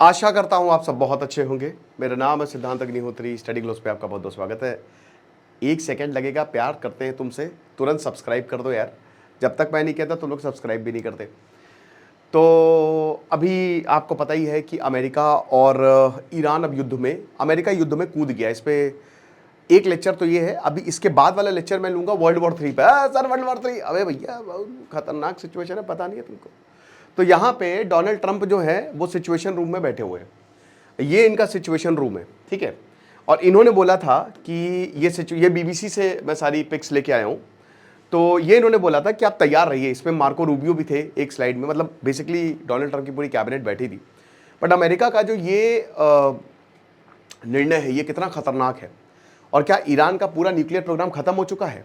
आशा करता हूँ आप सब बहुत अच्छे होंगे। मेरा नाम है सिद्धांत अग्निहोत्री। स्टडी ग्लोस पे आपका बहुत बहुत स्वागत है। एक सेकंड लगेगा, प्यार करते हैं तुमसे, तुरंत सब्सक्राइब कर दो यार। जब तक मैं नहीं कहता तुम लोग सब्सक्राइब भी नहीं करते। तो अभी आपको पता ही है कि अमेरिका और ईरान अब युद्ध में, अमेरिका युद्ध में कूद गया। इस पर एक लेक्चर तो ये है, अभी इसके बाद वाला लेक्चर मैं लूँगा वर्ल्ड वॉर 3 पे। सर वर्ल्ड वॉर 3, अबे भैया बहुत खतरनाक सिचुएशन है, पता नहीं है तुमको। तो यहाँ पे डोनाल्ड ट्रंप जो है वो सिचुएशन रूम में बैठे हुए हैं। ये इनका सिचुएशन रूम है, ठीक है। और इन्होंने बोला था कि ये बीबीसी से मैं सारी पिक्स लेके आया हूँ। तो ये इन्होंने बोला था कि आप तैयार रहिए। इसमें मार्को रूबियो भी थे एक स्लाइड में, मतलब बेसिकली डोनाल्ड ट्रंप की पूरी कैबिनेट बैठी थी। बट अमेरिका का जो ये निर्णय है ये कितना खतरनाक है। और क्या ईरान का पूरा न्यूक्लियर प्रोग्राम खत्म हो चुका है?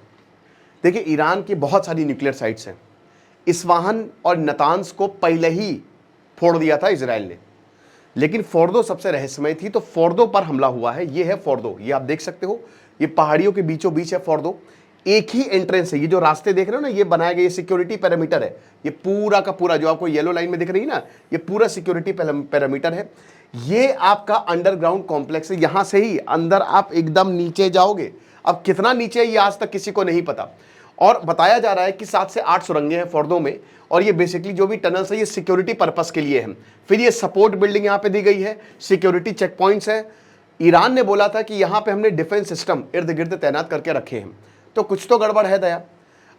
देखिए, ईरान की बहुत सारी न्यूक्लियर साइट्स हैं। इस्वाहन और नतान्स को पहले ही फोड़ दिया था इजराइल ने, लेकिन फोर्दो सबसे रहस्यमय थी। तो फोर्दो पर हमला हुआ है। ये है फोर्दो, ये आप देख सकते हो, ये पहाड़ियों के बीचों बीच है फोर्दो। एक ही एंट्रेंस है। ये जो रास्ते देख रहे हो ना, ये बनाया गया, ये सिक्योरिटी पैरामीटर है। ये पूरा का पूरा जो आपको येलो लाइन में दिख रही है ना, ये पूरा सिक्योरिटी पैरामीटर है। ये आपका अंडरग्राउंड कॉम्प्लेक्स है। यहां से ही अंदर आप एकदम नीचे जाओगे। अब कितना नीचे है ये आज तक किसी को नहीं पता। और बताया जा रहा है कि 7 से 8 सुरंगें हैं फोर्दो में। और ये बेसिकली जो भी टनल्स है ये सिक्योरिटी पर्पस के लिए है। फिर ये सपोर्ट बिल्डिंग यहां पे दी गई है, सिक्योरिटी चेक पॉइंट्स है। ईरान ने बोला था कि यहां पे हमने डिफेंस सिस्टम इर्द गिर्द तैनात करके रखे हैं। तो कुछ तो गड़बड़ है दया।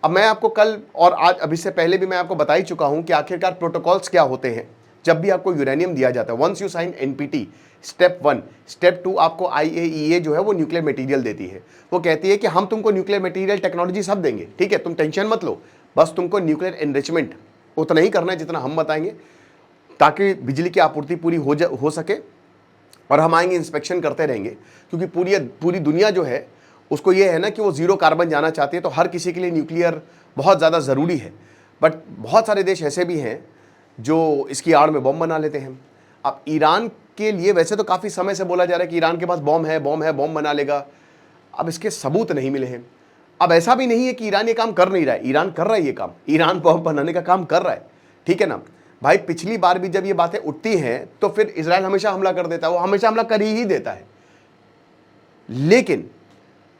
अब मैं आपको कल और आज, अभी से पहले भी मैं आपको बता ही चुका हूं कि आखिरकार प्रोटोकॉल्स क्या होते हैं जब भी आपको यूरेनियम दिया जाता है। Once you sign NPT, step 1, step 2 आपको आईएईए जो है वो न्यूक्लियर मटेरियल देती है। वो कहती है कि हम तुमको न्यूक्लियर मटेरियल टेक्नोलॉजी सब देंगे, ठीक है, तुम टेंशन मत लो, बस तुमको न्यूक्लियर एनरिचमेंट उतना ही करना है जितना हम बताएंगे, ताकि बिजली की आपूर्ति पूरी हो सके। और हम आएंगे, इंस्पेक्शन करते रहेंगे, क्योंकि पूरी दुनिया जो है उसको ये है ना कि वो जीरो कार्बन जाना चाहती है। तो हर किसी के लिए न्यूक्लियर बहुत ज़्यादा ज़रूरी है। बट बहुत सारे देश ऐसे भी हैं जो इसकी आड़ में बम बना लेते हैं। अब ईरान के लिए वैसे तो काफ़ी समय से बोला जा रहा है कि ईरान के पास बम है, बम बना लेगा। अब इसके सबूत नहीं मिले हैं। अब ऐसा भी नहीं है कि ईरान ये काम कर नहीं रहा है, ईरान कर रहा है ये काम, ईरान बम बनाने का काम कर रहा है, ठीक है ना भाई। पिछली बार भी जब ये बातें उठती हैं तो फिर इजराइल हमेशा हमला कर देता है, वो हमेशा हमला कर ही देता है। लेकिन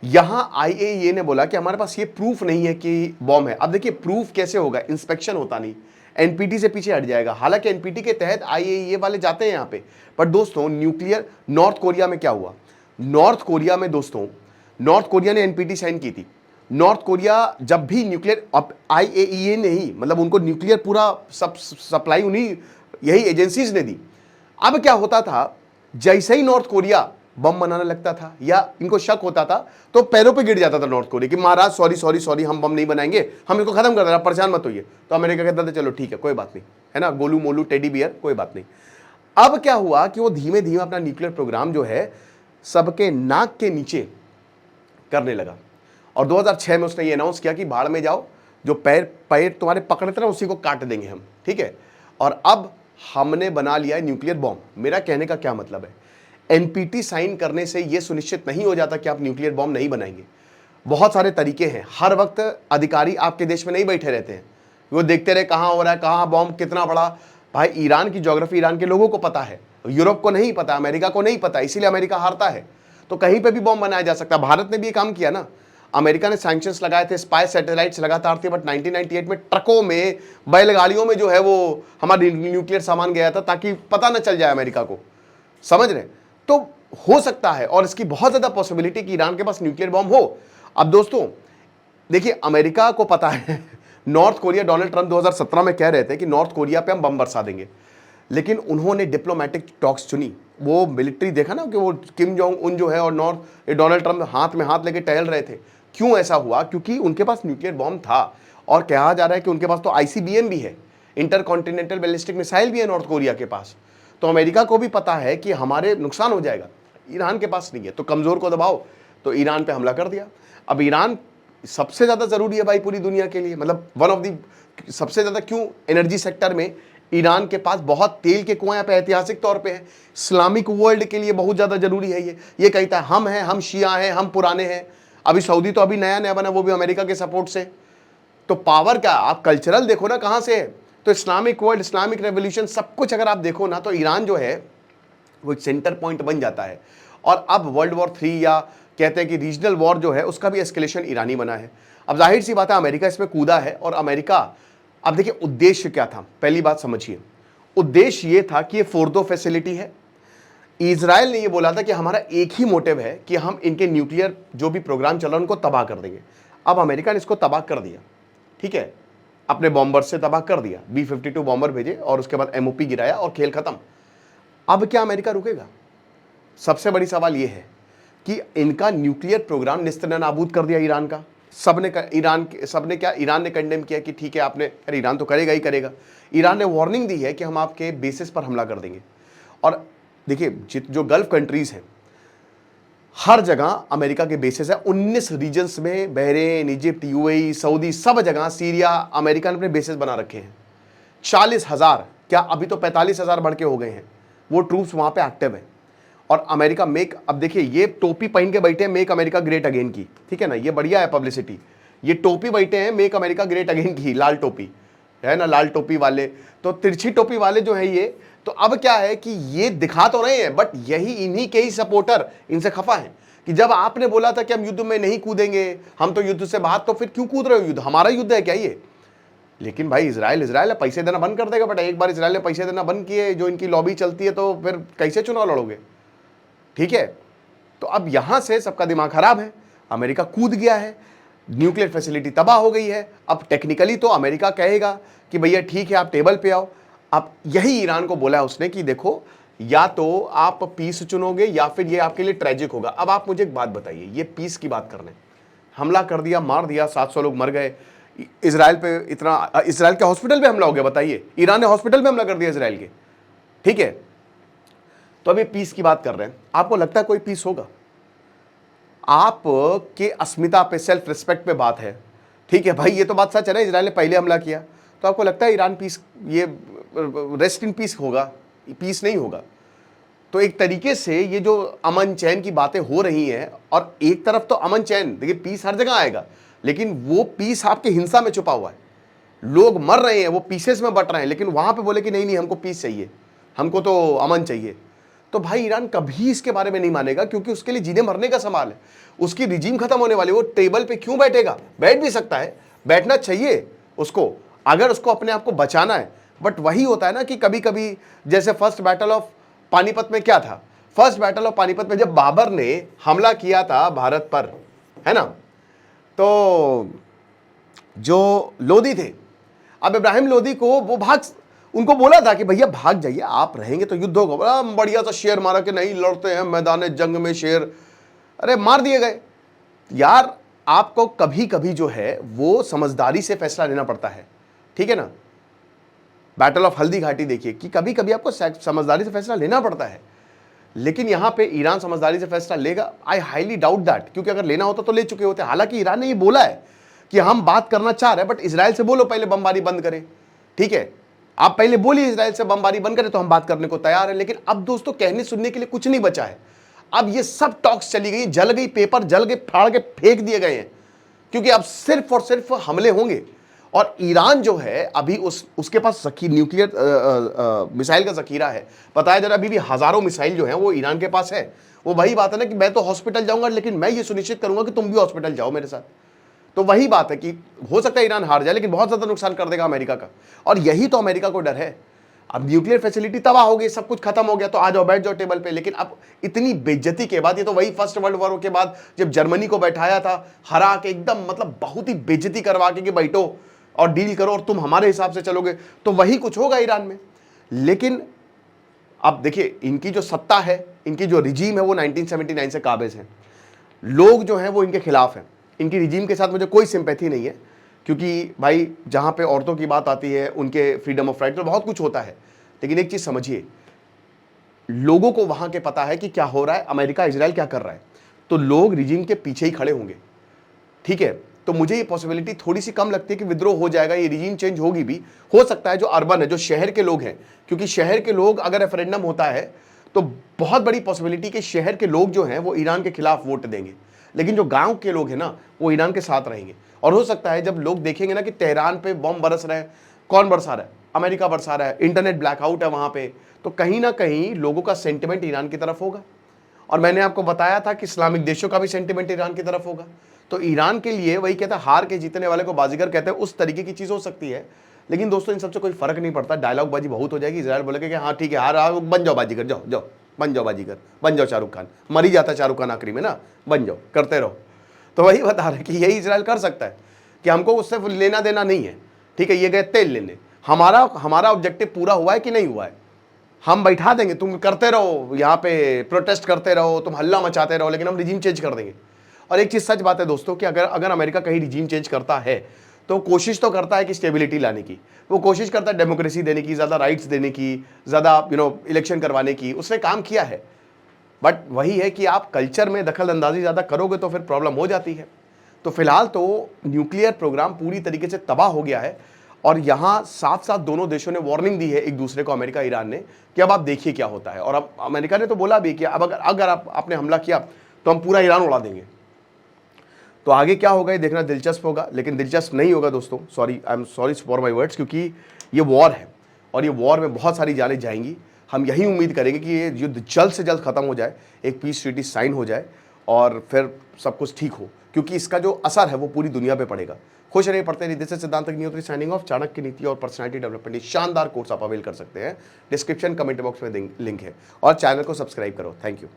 यहां आईएईए ने बोला कि हमारे पास ये प्रूफ नहीं है कि बॉम्ब है। अब देखिए प्रूफ कैसे होगा, इंस्पेक्शन होता नहीं, एनपीटी से पीछे हट जाएगा। हालांकि एनपीटी के तहत आईएईए वाले जाते हैं यहां पे। पर दोस्तों न्यूक्लियर, नॉर्थ कोरिया में क्या हुआ? नॉर्थ कोरिया में दोस्तों, नॉर्थ कोरिया ने एनपीटी साइन की थी। नॉर्थ कोरिया जब भी न्यूक्लियर, अब आईएईए ने ही, मतलब उनको न्यूक्लियर पूरा सप्लाई उन्हीं यही एजेंसीज ने दी। अब क्या होता था, जैसे ही नॉर्थ कोरिया बम बनाने लगता था या इनको शक होता था तो पैरों पे गिर जाता था नॉर्थ कोरिया कि महाराज सॉरी हम बम नहीं बनाएंगे, हम इसको खत्म कर देना, परेशान मत होइए। तो अमेरिका कहता था चलो ठीक है, कोई बात नहीं, है ना, गोलू मोलू टेडी बियर, कोई बात नहीं। अब क्या हुआ कि वो धीमे धीमे अपना न्यूक्लियर प्रोग्राम जो है सबके नाक के नीचे करने लगा। और 2006 में उसने ये अनाउंस किया कि भाड़ में जाओ, जो पैर तुम्हारे पकड़ते ना उसी को काट देंगे हम, ठीक है। और अब हमने बना लिया है न्यूक्लियर बॉम्ब। मेरा कहने का क्या मतलब है, एनपीटी साइन करने से यह सुनिश्चित नहीं हो जाता कि आप न्यूक्लियर बॉम्ब नहीं बनाएंगे। बहुत सारे तरीके हैं। हर वक्त अधिकारी आपके देश में नहीं बैठे रहते हैं, वो देखते रहे कहां हो रहा है, कहां बॉम्ब कितना बड़ा। भाई ईरान की ज्योग्राफी ईरान के लोगों को पता है, यूरोप को नहीं पता, अमेरिका को नहीं पता, इसीलिए अमेरिका हारता है। तो कहीं पर भी बॉम्ब बनाया जा सकता है। भारत ने भी ये काम किया ना, अमेरिका ने सैंक्शंस लगाए थे, स्पाई सैटेलाइट्स लगातार थे। बट 1998 में ट्रकों में, बैलगाड़ियों में जो है वो हमारा न्यूक्लियर सामान गया था ताकि पता न चल जाए अमेरिका को, समझ रहे। तो हो सकता है, और इसकी बहुत ज्यादा पॉसिबिलिटी कि ईरान के पास न्यूक्लियर बॉम्ब हो। अब दोस्तों देखिए, अमेरिका को पता है नॉर्थ कोरिया, डोनाल्ड ट्रंप 2017 में कह रहे थे कि नॉर्थ कोरिया पे हम बम बरसा देंगे, लेकिन उन्होंने डिप्लोमेटिक टॉक्स चुनी। वो मिलिट्री देखा ना कि वो किम जोंग उन जो है और डोनाल्ड ट्रंप हाथ में हाथ लेके टहल रहे थे। क्यों ऐसा हुआ? क्योंकि उनके पास न्यूक्लियर बॉम्ब था। और कहा जा रहा है कि उनके पास तो आईसीबीएम भी है, इंटरकॉन्टिनेंटल बैलिस्टिक मिसाइल भी है नॉर्थ कोरिया के पास। तो अमेरिका को भी पता है कि हमारे नुकसान हो जाएगा, ईरान के पास नहीं है, तो कमजोर को दबाओ। तो ईरान पे हमला कर दिया। अब ईरान सबसे ज्यादा जरूरी है भाई पूरी दुनिया के लिए, मतलब वन ऑफ दी सबसे ज्यादा। क्यों? एनर्जी सेक्टर में ईरान के पास बहुत तेल के कुएं पे ऐतिहासिक तौर पे है। इस्लामिक वर्ल्ड के लिए बहुत ज्यादा जरूरी है ये कहता है हम हैं, हम शिया हैं, हम पुराने हैं। अभी सऊदी तो अभी नया बना, वो भी अमेरिका के सपोर्ट से। तो पावर क्या, आप कल्चरल देखो ना कहां से है। तो इस्लामिक वर्ल्ड, इस्लामिक रेवोल्यूशन, सब कुछ अगर आप देखो ना, तो ईरान जो है वो एक सेंटर पॉइंट बन जाता है। और अब वर्ल्ड वॉर 3 या कहते हैं कि रीजनल वॉर जो है उसका भी एस्केलेशन ईरान ही बना है। अब जाहिर सी बात है अमेरिका इसमें कूदा है। और अमेरिका, अब देखिए उद्देश्य क्या था, पहली बात समझिए। उद्देश्य ये था कि ये फोर्दो फैसिलिटी है। इजराइल ने ये बोला था कि हमारा एक ही मोटिव है कि हम इनके न्यूक्लियर जो भी प्रोग्राम चल रहा है उनको तबाह कर देंगे। अब अमेरिका ने इसको तबाह कर दिया, ठीक है, अपने बॉम्बर से तबाह कर दिया, B-52 बॉम्बर भेजे और उसके बाद MOP गिराया और खेल खत्म। अब क्या अमेरिका रुकेगा? सबसे बड़ी सवाल यह है कि इनका न्यूक्लियर प्रोग्राम निस्तर-ए-नाबूद कर दिया ईरान का। सबने क्या, ईरान ने कंडेम किया कि ठीक है आपने, अरे ईरान तो करेगा ही करेगा। ईरान ने वार्निंग दी है कि हम आपके बेसिस पर हमला कर देंगे। और देखिए जो गल्फ कंट्रीज हैं हर जगह अमेरिका के बेसिस है। 19 रीजन्स में बहरेन, इजिप्ट, UAE, सऊदी, सब जगह, सीरिया, अमेरिका ने अपने बेसिस बना रखे हैं। 40,000, क्या अभी तो 45,000 बढ़ के हो गए हैं, वो ट्रूप्स वहां पे एक्टिव है। और अमेरिका अब देखिए ये टोपी पहन के बैठे हैं मेक अमेरिका ग्रेट अगेन की, ठीक है ना, ये बढ़िया है पब्लिसिटी। ये टोपी बैठे हैं मेक अमेरिका ग्रेट अगेन की, लाल टोपी है ना, लाल टोपी वाले, तो तिरछी टोपी वाले जो है ये। तो अब क्या है कि ये दिखा तो रहे हैं, बट यही इन्हीं के ही सपोर्टर इनसे खफा हैं कि जब आपने बोला था कि हम युद्ध में नहीं कूदेंगे, हम तो युद्ध से बाहर, तो फिर क्यों कूद रहे हो? युद्ध हमारा युद्ध है क्या ये? लेकिन भाई इजराइल पैसे देना बंद कर देगा। बट एक बार इजराइल ने पैसे देना बंद किए, जो इनकी लॉबी चलती है, तो फिर कैसे चुनाव लड़ोगे? ठीक है, तो अब यहां से सबका दिमाग खराब है। अमेरिका कूद गया है, न्यूक्लियर फैसिलिटी तबाह हो गई है। अब टेक्निकली तो अमेरिका कहेगा कि भैया ठीक है आप टेबल पे आओ। अब यही ईरान को बोला है उसने कि देखो या तो आप पीस चुनोगे या फिर ये आपके लिए ट्रेजिक होगा। अब आप मुझे एक बात बताइए, ये पीस की बात करने हमला कर दिया, मार दिया, 700 लोग मर गए, इजराइल पे इतना, इजराइल के हॉस्पिटल पे हमला हो गया, बताइए, ईरान ने हॉस्पिटल पे हमला कर दिया इजराइल के, ठीक है, तो अभी पीस की बात कर रहे हैं। आपको लगता है कोई पीस होगा? आप के अस्मिता पे, सेल्फ रिस्पेक्ट पे बात है, ठीक है भाई, ये तो बात सच है ना, इजराइल ने पहले हमला किया, तो आपको लगता है ईरान पीस, ये रेस्ट इन पीस होगा? पीस नहीं होगा। तो एक तरीके से ये जो अमन चैन की बातें हो रही हैं, और एक तरफ तो अमन चैन, देखिए पीस हर जगह आएगा, लेकिन वो पीस आपके हिंसा में छुपा हुआ है। लोग मर रहे हैं, वो पीसेस में बट रहे हैं, लेकिन वहां पे बोले कि नहीं हमको पीस चाहिए, हमको तो अमन चाहिए। तो भाई ईरान कभी इसके बारे में नहीं मानेगा, क्योंकि उसके लिए जीने मरने का सवाल है। उसकी रिजीम खत्म होने वाली, वो टेबल पे क्यों बैठेगा? बैठ भी सकता है, बैठना चाहिए उसको, अगर उसको अपने आप को बचाना है। बट वही होता है ना कि कभी कभी, जैसे फर्स्ट बैटल ऑफ पानीपत में क्या था, फर्स्ट बैटल ऑफ पानीपत में जब बाबर ने हमला किया था भारत पर, है ना, तो जो लोदी थे, अब इब्राहिम लोदी को वो उनको बोला था कि भैया भाग जाइए, आप रहेंगे तो युद्ध होगा। बड़ा बढ़िया सा शेर मारा कि नहीं लड़ते हैं मैदान जंग में शेर, अरे मार दिए गए। यार आपको कभी कभी जो है वो समझदारी से फैसला लेना पड़ता है, ठीक है ना। बैटल ऑफ हल्दी घाटी देखिए कि कभी कभी आपको समझदारी से फैसला लेना पड़ता है, लेकिन यहां पे ईरान समझदारी से फैसला लेगा? आई हाईली डाउट दैट, क्योंकि अगर लेना होता तो ले चुके होते। हालांकि ईरान ने ये बोला है कि हम बात करना चाह रहे हैं, बट इजराइल से बोलो पहले बमबारी बंद करें, ठीक है, आप पहले बोलिए इजराइल से बमबारी बंद करें तो हम बात करने को तैयार है। लेकिन अब दोस्तों कहने सुनने के लिए कुछ नहीं बचा है। अब ये सब टॉक्स चली गई, जल गई, पेपर जल गए, फाड़ के फेंक दिए गए हैं, क्योंकि अब सिर्फ और सिर्फ हमले होंगे। और ईरान जो है अभी उसके पास न्यूक्लियर मिसाइल का जखीरा है, बताया जा रहा है अभी भी हजारों मिसाइल जो है वो ईरान के पास है। वो वही बात है ना कि मैं तो हॉस्पिटल जाऊंगा, लेकिन मैं ये सुनिश्चित करूंगा कि तुम भी हॉस्पिटल जाओ मेरे साथ। तो वही बात है कि हो सकता है ईरान हार जाए, लेकिन बहुत ज्यादा नुकसान कर देगा अमेरिका का, और यही तो अमेरिका को डर है। अब न्यूक्लियर फैसिलिटी तबाह हो गई, सब कुछ खत्म हो गया, तो आ जाओ बैठ जाओ टेबल पे। लेकिन अब इतनी बेइज्जती के बाद, ये तो वही फर्स्ट वर्ल्ड वॉर के बाद जब जर्मनी को बैठाया था, हरा के एकदम, मतलब बहुत ही बेइज्जती करवा के कि बैठो और डील करो और तुम हमारे हिसाब से चलोगे, तो वही कुछ होगा ईरान में। लेकिन अब देखिए इनकी जो सत्ता है, इनकी जो रिजीम है, वो 1979 से काबिज है। लोग जो हैं वो इनके खिलाफ हैं। इनकी रिजीम के साथ मुझे कोई सिंपैथी नहीं है, क्योंकि भाई जहां पे औरतों की बात आती है, उनके फ्रीडम ऑफ राइट, तो बहुत कुछ होता है। लेकिन एक चीज समझिए, लोगों को वहां के पता है कि क्या हो रहा है, अमेरिका इजराइल क्या कर रहा है, तो लोग रिजीम के पीछे ही खड़े होंगे, ठीक है। तो मुझे ये पॉसिबिलिटी थोड़ी सी कम लगती है कि विद्रोह हो जाएगा, ये रिजीम चेंज होगी भी। हो सकता है जो अर्बन है, जो शहर के लोग हैं, क्योंकि शहर के लोग, अगर रेफरेंडम होता है तो बहुत बड़ी पॉसिबिलिटी कि शहर के लोग जो हैं वो ईरान के खिलाफ वोट देंगे, लेकिन जो गांव के लोग हैं ना वो ईरान के साथ रहेंगे। और हो सकता है जब लोग देखेंगे ना कि तेहरान पे बम बरस रहे हैं, कौन बरसा रहा है? अमेरिका बरसा रहा है, इंटरनेट ब्लैकआउट है वहाँ पे, तो कहीं ना कहीं लोगों का सेंटिमेंट ईरान की तरफ होगा। और मैंने आपको बताया था कि इस्लामिक देशों का भी सेंटिमेंट ईरान की तरफ होगा। तो ईरान के लिए वही कहता है, हार के जीतने वाले को बाजीगर कहते हैं, उस तरीके की चीज़ हो सकती है। लेकिन दोस्तों इन सबसे कोई फर्क नहीं पड़ता, डायलॉग बाजी बहुत हो जाएगी। इजराइल बोलेगा कि हाँ ठीक है, हार आओ, बन जाओ बाजीगर, जाओ जाओ बन जाओ बाजीगर, बन जाओ शाहरुख खान, मर ही जाता शाहरुख खान आखिरी में ना, बन जाओ, करते रहो। तो वही बता रहे कि यही इजराइल कर सकता है कि हमको उससे लेना देना नहीं है, ठीक है, ये गए तेल लेने, हमारा ऑब्जेक्टिव पूरा हुआ है कि नहीं हुआ है, हम बैठा देंगे, तुम करते रहो यहाँ पे प्रोटेस्ट करते रहो, तुम हल्ला मचाते रहो, लेकिन हम रिजीम चेंज कर देंगे। और एक चीज़ सच बात है दोस्तों कि अगर अमेरिका कहीं रिजीम चेंज करता है तो कोशिश तो करता है कि स्टेबिलिटी लाने की, वो कोशिश करता है डेमोक्रेसी देने की, ज़्यादा राइट्स देने की, ज़्यादा इलेक्शन करवाने की, उसने काम किया है। बट वही है कि आप कल्चर में दखल अंदाजी ज़्यादा करोगे तो फिर प्रॉब्लम हो जाती है। तो फिलहाल तो न्यूक्लियर प्रोग्राम पूरी तरीके से तबाह हो गया है और यहाँ साथ साथ दोनों देशों ने वार्निंग दी है एक दूसरे को, अमेरिका ईरान ने, कि अब आप देखिए क्या होता है। और अब अमेरिका ने तो बोला भी कि अब अगर आपने हमला किया तो हम पूरा ईरान उड़ा देंगे। तो आगे क्या होगा ये देखना दिलचस्प होगा, लेकिन दिलचस्प नहीं होगा दोस्तों, sorry, I am sorry for my words, क्योंकि ये वॉर है और ये वॉर में बहुत सारी जानें जाएंगी। हम यही उम्मीद करेंगे कि ये युद्ध जल्द से जल्द खत्म हो जाए, एक पीस ट्रीटी साइन हो जाए और फिर सब कुछ ठीक हो, क्योंकि इसका जो असर है वो पूरी दुनिया पे पड़ेगा। खुश रहिए, पढ़ते रहिए। दिस इज सिद्धांत अग्निहोत्री साइनिंग ऑफ। चाणक्य नीति और पर्सनालिटी डेवलपमेंट शानदार कोर्स आप अवेल कर सकते हैं, डिस्क्रिप्शन कमेंट बॉक्स में लिंक है, और चैनल को सब्सक्राइब करो। Thank you.